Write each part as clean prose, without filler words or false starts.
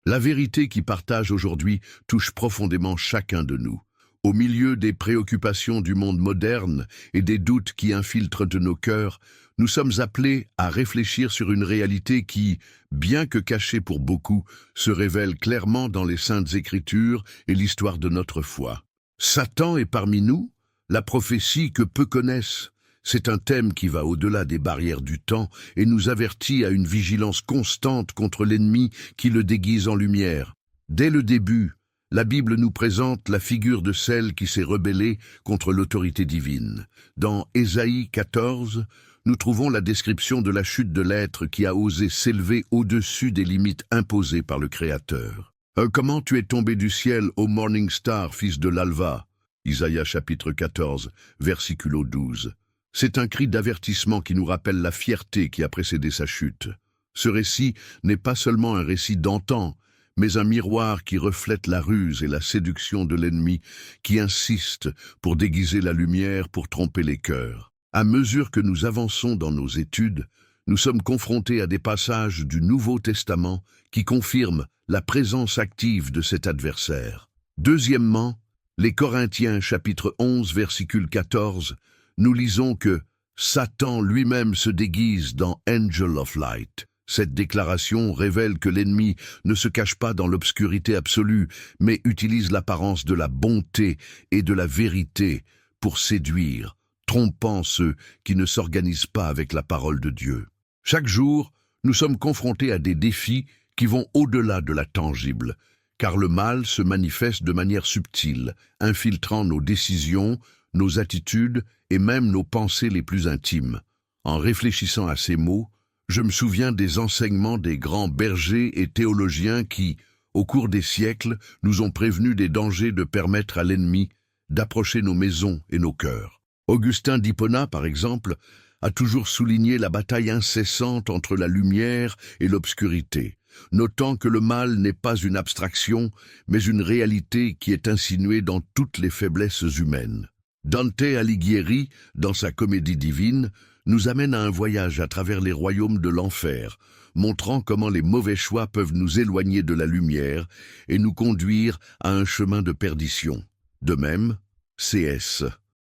La vérité qui partage aujourd'hui touche profondément chacun de nous. Au milieu des préoccupations du monde moderne et des doutes qui infiltrent de nos cœurs, nous sommes appelés à réfléchir sur une réalité qui, bien que cachée pour beaucoup, se révèle clairement dans les Saintes Écritures et l'histoire de notre foi. Satan est parmi nous, la prophétie que peu connaissent. C'est un thème qui va au-delà des barrières du temps et nous avertit à une vigilance constante contre l'ennemi qui le déguise en lumière. Dès le début, la Bible nous présente la figure de celle qui s'est rebellée contre l'autorité divine. Dans Ésaïe 14, nous trouvons la description de la chute de l'être qui a osé s'élever au-dessus des limites imposées par le Créateur. « Comment tu es tombé du ciel, ô Morning Star, fils de l'Alva » Isaïe chapitre 14, versiculo 12. C'est un cri d'avertissement qui nous rappelle la fierté qui a précédé sa chute. Ce récit n'est pas seulement un récit d'antan, mais un miroir qui reflète la ruse et la séduction de l'ennemi qui insiste pour déguiser la lumière, pour tromper les cœurs. À mesure que nous avançons dans nos études, nous sommes confrontés à des passages du Nouveau Testament qui confirment la présence active de cet adversaire. Deuxièmement, les Corinthiens chapitre 11 versicule 14, nous lisons que Satan lui-même se déguise dans Angel of Light. Cette déclaration révèle que l'ennemi ne se cache pas dans l'obscurité absolue, mais utilise l'apparence de la bonté et de la vérité pour séduire, trompant ceux qui ne s'organisent pas avec la parole de Dieu. Chaque jour, nous sommes confrontés à des défis qui vont au-delà de la tangible, car le mal se manifeste de manière subtile, infiltrant nos décisions, nos attitudes et même nos pensées les plus intimes. En réfléchissant à ces mots, je me souviens des enseignements des grands bergers et théologiens qui, au cours des siècles, nous ont prévenus des dangers de permettre à l'ennemi d'approcher nos maisons et nos cœurs. Augustin d'Hippona, par exemple, a toujours souligné la bataille incessante entre la lumière et l'obscurité, notant que le mal n'est pas une abstraction, mais une réalité qui est insinuée dans toutes les faiblesses humaines. Dante Alighieri, dans sa Comédie divine, nous amène à un voyage à travers les royaumes de l'enfer, montrant comment les mauvais choix peuvent nous éloigner de la lumière et nous conduire à un chemin de perdition. De même, C.S.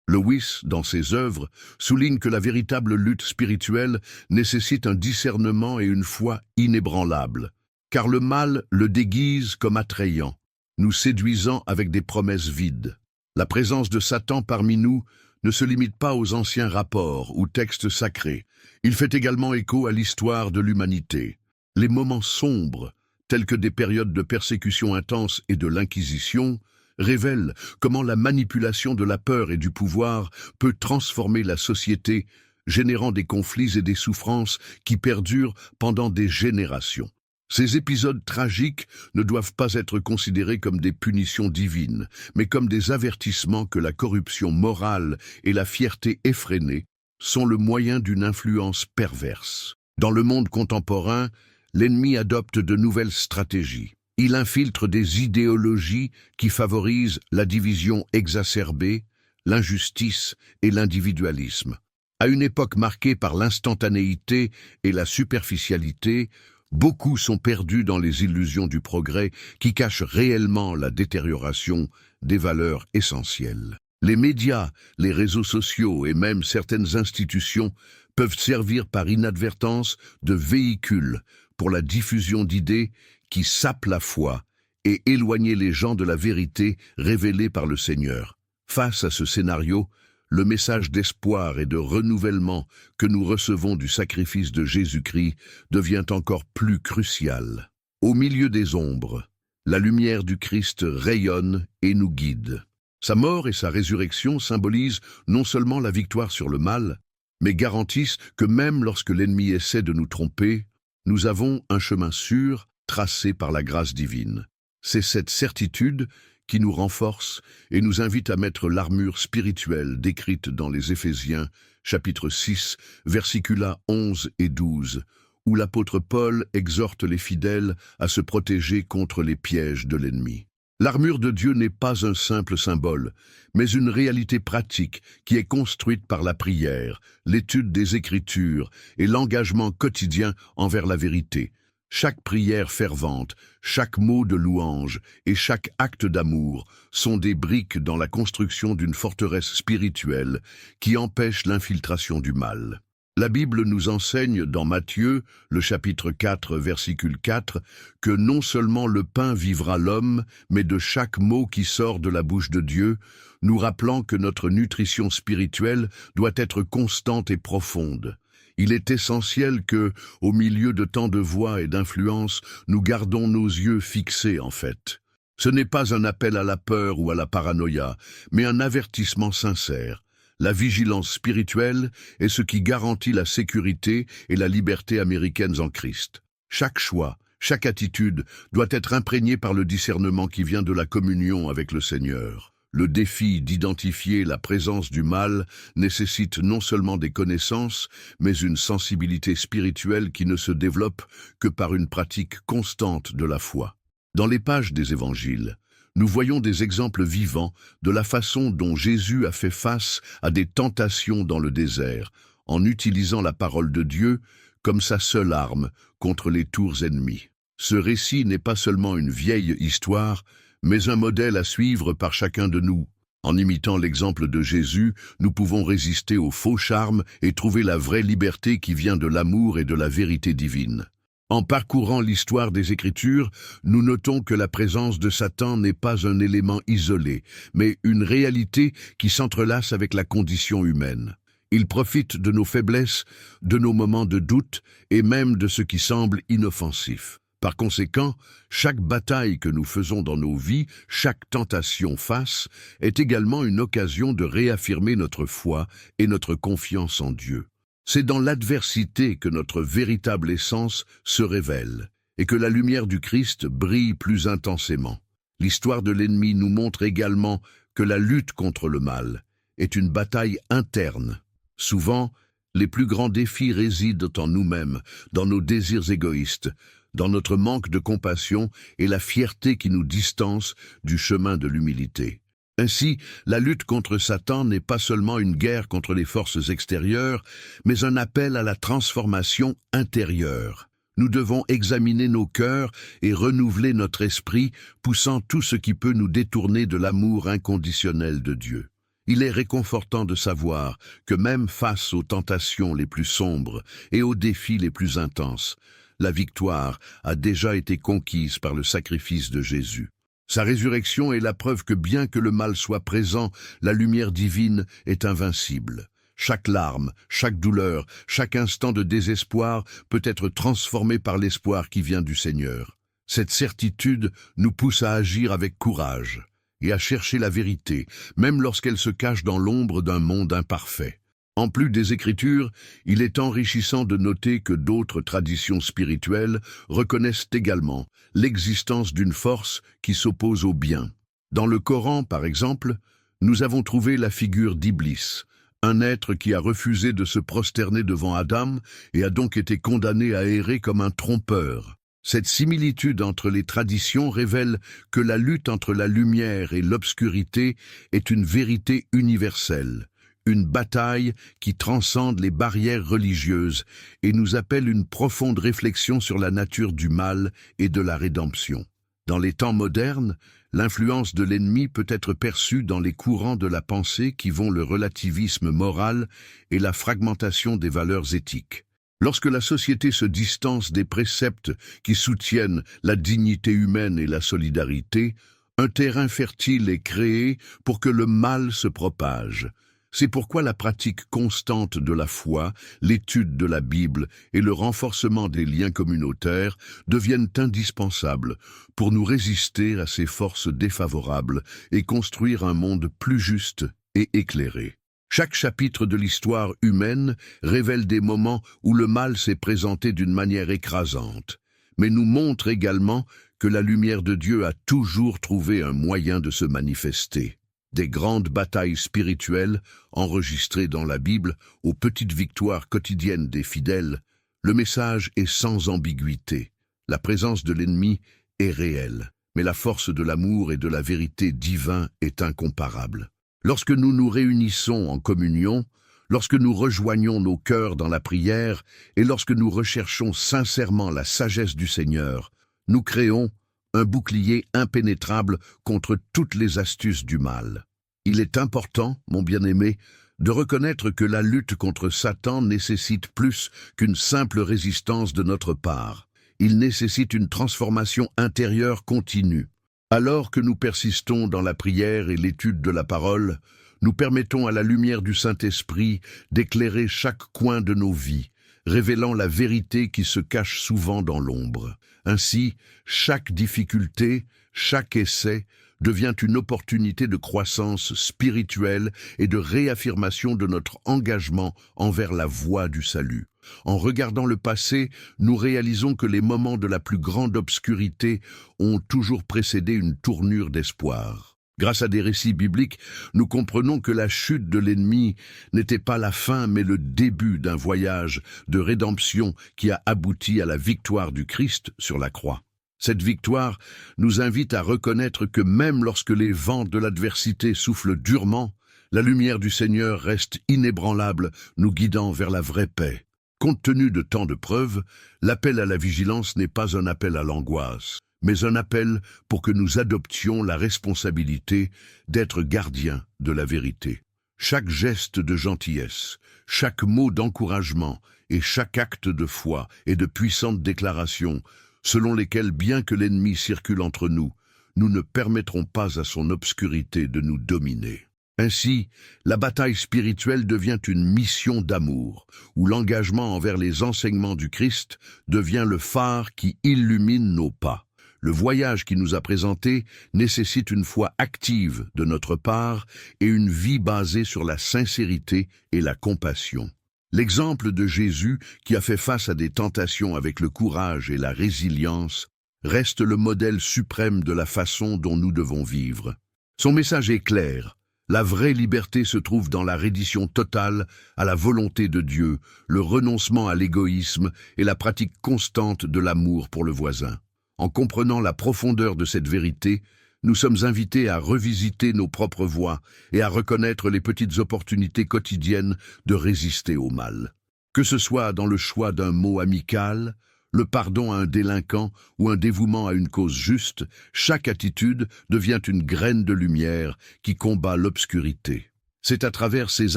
Lewis, dans ses œuvres, souligne que la véritable lutte spirituelle nécessite un discernement et une foi inébranlables, car le mal le déguise comme attrayant, nous séduisant avec des promesses vides. La présence de Satan parmi nous ne se limite pas aux anciens rapports ou textes sacrés. Il fait également écho à l'histoire de l'humanité. Les moments sombres, tels que des périodes de persécution intense et de l'Inquisition, révèlent comment la manipulation de la peur et du pouvoir peut transformer la société, générant des conflits et des souffrances qui perdurent pendant des générations. Ces épisodes tragiques ne doivent pas être considérés comme des punitions divines, mais comme des avertissements que la corruption morale et la fierté effrénée sont le moyen d'une influence perverse. Dans le monde contemporain, l'ennemi adopte de nouvelles stratégies. Il infiltre des idéologies qui favorisent la division exacerbée, l'injustice et l'individualisme. À une époque marquée par l'instantanéité et la superficialité, beaucoup sont perdus dans les illusions du progrès qui cachent réellement la détérioration des valeurs essentielles. Les médias, les réseaux sociaux et même certaines institutions peuvent servir par inadvertance de véhicules pour la diffusion d'idées qui sapent la foi et éloigner les gens de la vérité révélée par le Seigneur. Face à ce scénario, le message d'espoir et de renouvellement que nous recevons du sacrifice de Jésus-Christ devient encore plus crucial. Au milieu des ombres, la lumière du Christ rayonne et nous guide. Sa mort et sa résurrection symbolisent non seulement la victoire sur le mal, mais garantissent que même lorsque l'ennemi essaie de nous tromper, nous avons un chemin sûr tracé par la grâce divine. C'est cette certitude qui nous renforce et nous invite à mettre l'armure spirituelle décrite dans les Éphésiens, chapitre 6, versicula 11 et 12, où l'apôtre Paul exhorte les fidèles à se protéger contre les pièges de l'ennemi. L'armure de Dieu n'est pas un simple symbole, mais une réalité pratique qui est construite par la prière, l'étude des Écritures et l'engagement quotidien envers la vérité. Chaque prière fervente, chaque mot de louange et chaque acte d'amour sont des briques dans la construction d'une forteresse spirituelle qui empêche l'infiltration du mal. La Bible nous enseigne dans Matthieu, le chapitre 4, versicule 4, que non seulement le pain vivra l'homme, mais de chaque mot qui sort de la bouche de Dieu, nous rappelant que notre nutrition spirituelle doit être constante et profonde. Il est essentiel que, au milieu de tant de voix et d'influences, nous gardons nos yeux fixés en fait. Ce n'est pas un appel à la peur ou à la paranoïa, mais un avertissement sincère. La vigilance spirituelle est ce qui garantit la sécurité et la liberté américaines en Christ. Chaque choix, chaque attitude doit être imprégnée par le discernement qui vient de la communion avec le Seigneur. Le défi d'identifier la présence du mal nécessite non seulement des connaissances, mais une sensibilité spirituelle qui ne se développe que par une pratique constante de la foi. Dans les pages des évangiles, nous voyons des exemples vivants de la façon dont Jésus a fait face à des tentations dans le désert, en utilisant la parole de Dieu comme sa seule arme contre les tours ennemies. Ce récit n'est pas seulement une vieille histoire, mais un modèle à suivre par chacun de nous. En imitant l'exemple de Jésus, nous pouvons résister aux faux charmes et trouver la vraie liberté qui vient de l'amour et de la vérité divine. En parcourant l'histoire des Écritures, nous notons que la présence de Satan n'est pas un élément isolé, mais une réalité qui s'entrelace avec la condition humaine. Il profite de nos faiblesses, de nos moments de doute et même de ce qui semble inoffensif. Par conséquent, chaque bataille que nous faisons dans nos vies, chaque tentation face, est également une occasion de réaffirmer notre foi et notre confiance en Dieu. C'est dans l'adversité que notre véritable essence se révèle et que la lumière du Christ brille plus intensément. L'histoire de l'ennemi nous montre également que la lutte contre le mal est une bataille interne. Souvent, les plus grands défis résident en nous-mêmes, dans nos désirs égoïstes, dans notre manque de compassion et la fierté qui nous distance du chemin de l'humilité. Ainsi, la lutte contre Satan n'est pas seulement une guerre contre les forces extérieures, mais un appel à la transformation intérieure. Nous devons examiner nos cœurs et renouveler notre esprit, poussant tout ce qui peut nous détourner de l'amour inconditionnel de Dieu. Il est réconfortant de savoir que même face aux tentations les plus sombres et aux défis les plus intenses, la victoire a déjà été conquise par le sacrifice de Jésus. Sa résurrection est la preuve que bien que le mal soit présent, la lumière divine est invincible. Chaque larme, chaque douleur, chaque instant de désespoir peut être transformé par l'espoir qui vient du Seigneur. Cette certitude nous pousse à agir avec courage et à chercher la vérité, même lorsqu'elle se cache dans l'ombre d'un monde imparfait. En plus des Écritures, il est enrichissant de noter que d'autres traditions spirituelles reconnaissent également l'existence d'une force qui s'oppose au bien. Dans le Coran, par exemple, nous avons trouvé la figure d'Iblis, un être qui a refusé de se prosterner devant Adam et a donc été condamné à errer comme un trompeur. Cette similitude entre les traditions révèle que la lutte entre la lumière et l'obscurité est une vérité universelle. Une bataille qui transcende les barrières religieuses et nous appelle une profonde réflexion sur la nature du mal et de la rédemption. Dans les temps modernes, l'influence de l'ennemi peut être perçue dans les courants de la pensée qui vont le relativisme moral et la fragmentation des valeurs éthiques. Lorsque la société se distance des préceptes qui soutiennent la dignité humaine et la solidarité, un terrain fertile est créé pour que le mal se propage. C'est pourquoi la pratique constante de la foi, l'étude de la Bible et le renforcement des liens communautaires deviennent indispensables pour nous résister à ces forces défavorables et construire un monde plus juste et éclairé. Chaque chapitre de l'histoire humaine révèle des moments où le mal s'est présenté d'une manière écrasante, mais nous montre également que la lumière de Dieu a toujours trouvé un moyen de se manifester. Des grandes batailles spirituelles, enregistrées dans la Bible, aux petites victoires quotidiennes des fidèles, le message est sans ambiguïté. La présence de l'ennemi est réelle, mais la force de l'amour et de la vérité divine est incomparable. Lorsque nous nous réunissons en communion, Lorsque nous rejoignons nos cœurs dans la prière et lorsque nous recherchons sincèrement la sagesse du Seigneur, nous créons un bouclier impénétrable contre toutes les astuces du mal. Il est important, mon bien-aimé, de reconnaître que la lutte contre Satan nécessite plus qu'une simple résistance de notre part. Il nécessite une transformation intérieure continue. Alors que nous persistons dans la prière et l'étude de la parole, nous permettons à la lumière du Saint-Esprit d'éclairer chaque coin de nos vies, révélant la vérité qui se cache souvent dans l'ombre. Ainsi, chaque difficulté, chaque essai devient une opportunité de croissance spirituelle et de réaffirmation de notre engagement envers la voie du salut. En regardant le passé, nous réalisons que les moments de la plus grande obscurité ont toujours précédé une tournure d'espoir. Grâce à des récits bibliques, nous comprenons que la chute de l'ennemi n'était pas la fin mais le début d'un voyage de rédemption qui a abouti à la victoire du Christ sur la croix. Cette victoire nous invite à reconnaître que même lorsque les vents de l'adversité soufflent durement, la lumière du Seigneur reste inébranlable, nous guidant vers la vraie paix. Compte tenu de tant de preuves, l'appel à la vigilance n'est pas un appel à l'angoisse, mais un appel pour que nous adoptions la responsabilité d'être gardiens de la vérité. Chaque geste de gentillesse, chaque mot d'encouragement et chaque acte de foi et de puissantes déclarations, selon lesquelles, bien que l'ennemi circule entre nous, nous ne permettrons pas à son obscurité de nous dominer. Ainsi, la bataille spirituelle devient une mission d'amour, où l'engagement envers les enseignements du Christ devient le phare qui illumine nos pas. Le voyage qui nous a présenté nécessite une foi active de notre part et une vie basée sur la sincérité et la compassion. L'exemple de Jésus, qui a fait face à des tentations avec le courage et la résilience, reste le modèle suprême de la façon dont nous devons vivre. Son message est clair. La vraie liberté se trouve dans la reddition totale à la volonté de Dieu, le renoncement à l'égoïsme et la pratique constante de l'amour pour le voisin. En comprenant la profondeur de cette vérité, nous sommes invités à revisiter nos propres voies et à reconnaître les petites opportunités quotidiennes de résister au mal. Que ce soit dans le choix d'un mot amical, le pardon à un délinquant ou un dévouement à une cause juste, chaque attitude devient une graine de lumière qui combat l'obscurité. C'est à travers ces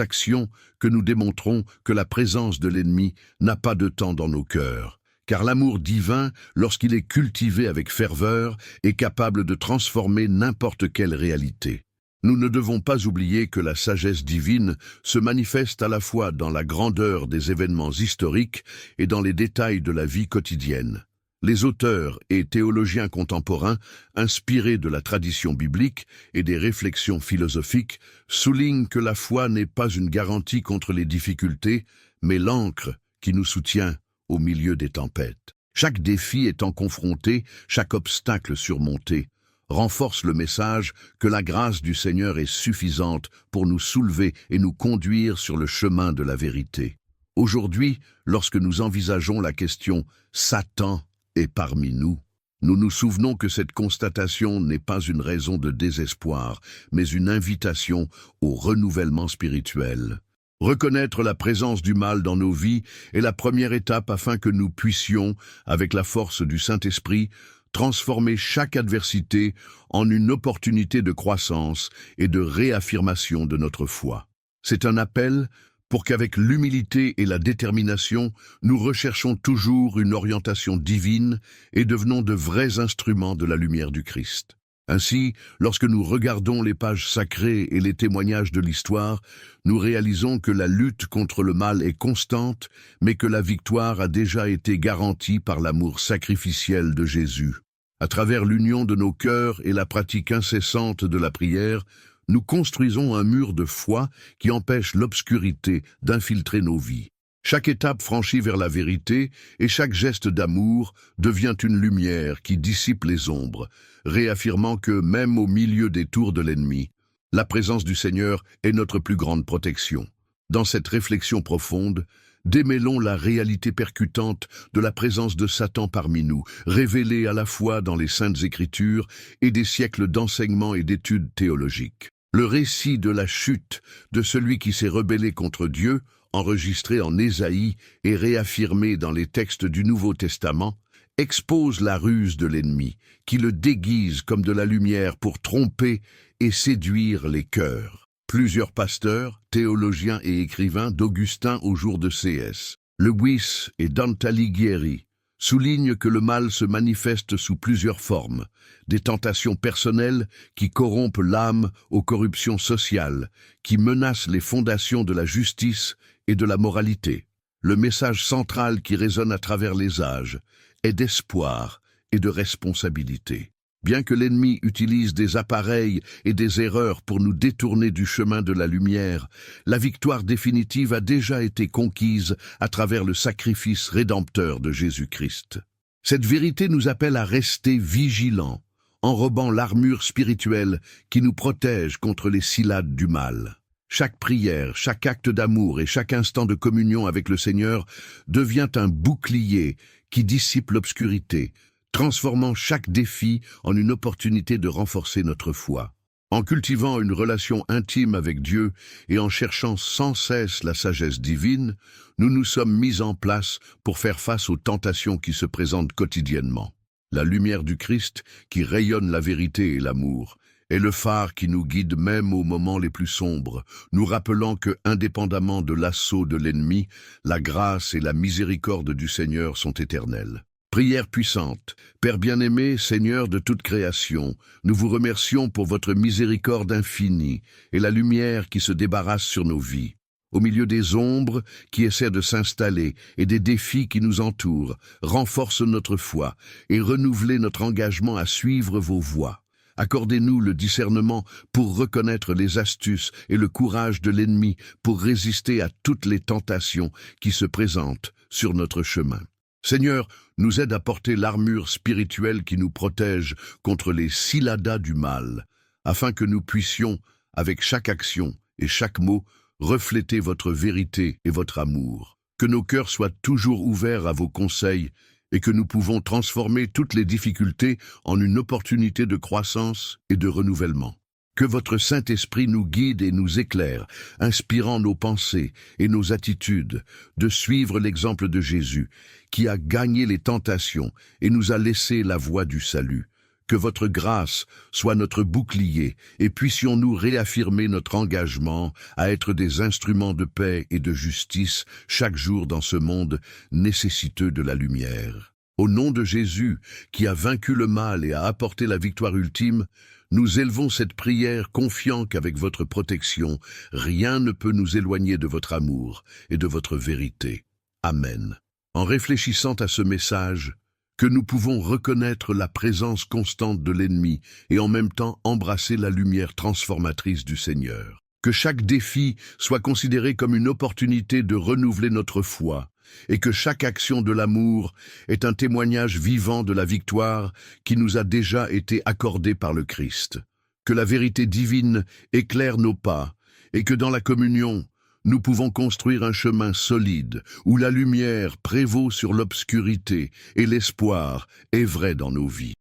actions que nous démontrons que la présence de l'ennemi n'a pas de temps dans nos cœurs. Car l'amour divin, lorsqu'il est cultivé avec ferveur, est capable de transformer n'importe quelle réalité. Nous ne devons pas oublier que la sagesse divine se manifeste à la fois dans la grandeur des événements historiques et dans les détails de la vie quotidienne. Les auteurs et théologiens contemporains, inspirés de la tradition biblique et des réflexions philosophiques, soulignent que la foi n'est pas une garantie contre les difficultés, mais l'ancre qui nous soutient au milieu des tempêtes. Chaque défi étant confronté, chaque obstacle surmonté, renforce le message que la grâce du Seigneur est suffisante pour nous soulever et nous conduire sur le chemin de la vérité. Aujourd'hui, lorsque nous envisageons la question « Satan est parmi nous », nous nous souvenons que cette constatation n'est pas une raison de désespoir, mais une invitation au renouvellement spirituel. Reconnaître la présence du mal dans nos vies est la première étape afin que nous puissions, avec la force du Saint-Esprit, transformer chaque adversité en une opportunité de croissance et de réaffirmation de notre foi. C'est un appel pour qu'avec l'humilité et la détermination, nous recherchons toujours une orientation divine et devenons de vrais instruments de la lumière du Christ. Ainsi, lorsque nous regardons les pages sacrées et les témoignages de l'histoire, nous réalisons que la lutte contre le mal est constante, mais que la victoire a déjà été garantie par l'amour sacrificiel de Jésus. À travers l'union de nos cœurs et la pratique incessante de la prière, nous construisons un mur de foi qui empêche l'obscurité d'infiltrer nos vies. Chaque étape franchie vers la vérité et chaque geste d'amour devient une lumière qui dissipe les ombres, réaffirmant que, même au milieu des tours de l'ennemi, la présence du Seigneur est notre plus grande protection. Dans cette réflexion profonde, démêlons la réalité percutante de la présence de Satan parmi nous, révélée à la fois dans les Saintes Écritures et des siècles d'enseignements et d'études théologiques. Le récit de la chute de celui qui s'est rebellé contre Dieu, enregistré en Ésaïe et réaffirmé dans les textes du Nouveau Testament, expose la ruse de l'ennemi, qui le déguise comme de la lumière pour tromper et séduire les cœurs. Plusieurs pasteurs, théologiens et écrivains d'Augustin au jour de C.S., Lewis et Dante Alighieri, soulignent que le mal se manifeste sous plusieurs formes, des tentations personnelles qui corrompent l'âme aux corruptions sociales, qui menacent les fondations de la justice et de la moralité. Le message central qui résonne à travers les âges est d'espoir et de responsabilité. Bien que l'ennemi utilise des appareils et des erreurs pour nous détourner du chemin de la lumière, la victoire définitive a déjà été conquise à travers le sacrifice rédempteur de Jésus-Christ. Cette vérité nous appelle à rester vigilants, enrobant l'armure spirituelle qui nous protège contre les scyllades du mal. Chaque prière, chaque acte d'amour et chaque instant de communion avec le Seigneur devient un bouclier qui dissipe l'obscurité, transformant chaque défi en une opportunité de renforcer notre foi. En cultivant une relation intime avec Dieu et en cherchant sans cesse la sagesse divine, nous nous sommes mis en place pour faire face aux tentations qui se présentent quotidiennement. La lumière du Christ, qui rayonne la vérité et l'amour, est le phare qui nous guide même aux moments les plus sombres, nous rappelant que, indépendamment de l'assaut de l'ennemi, la grâce et la miséricorde du Seigneur sont éternelles. Prière puissante. Père bien-aimé, Seigneur de toute création, nous vous remercions pour votre miséricorde infinie et la lumière qui se débarrasse sur nos vies. Au milieu des ombres qui essaient de s'installer et des défis qui nous entourent, renforce notre foi et renouvelez notre engagement à suivre vos voies. Accordez-nous le discernement pour reconnaître les astuces et le courage de l'ennemi pour résister à toutes les tentations qui se présentent sur notre chemin. Seigneur, nous aide à porter l'armure spirituelle qui nous protège contre les scylladas du mal, afin que nous puissions, avec chaque action et chaque mot, refléter votre vérité et votre amour. Que nos cœurs soient toujours ouverts à vos conseils et que nous pouvons transformer toutes les difficultés en une opportunité de croissance et de renouvellement. Que votre Saint-Esprit nous guide et nous éclaire, inspirant nos pensées et nos attitudes, de suivre l'exemple de Jésus, qui a gagné les tentations et nous a laissé la voie du salut. Que votre grâce soit notre bouclier et puissions-nous réaffirmer notre engagement à être des instruments de paix et de justice chaque jour dans ce monde nécessiteux de la lumière. Au nom de Jésus, qui a vaincu le mal et a apporté la victoire ultime, nous élevons cette prière confiant qu'avec votre protection, rien ne peut nous éloigner de votre amour et de votre vérité. Amen. En réfléchissant à ce message, que nous pouvons reconnaître la présence constante de l'ennemi et en même temps embrasser la lumière transformatrice du Seigneur. Que chaque défi soit considéré comme une opportunité de renouveler notre foi et que chaque action de l'amour est un témoignage vivant de la victoire qui nous a déjà été accordée par le Christ. Que la vérité divine éclaire nos pas et que dans la communion, nous pouvons construire un chemin solide où la lumière prévaut sur l'obscurité et l'espoir est vrai dans nos vies.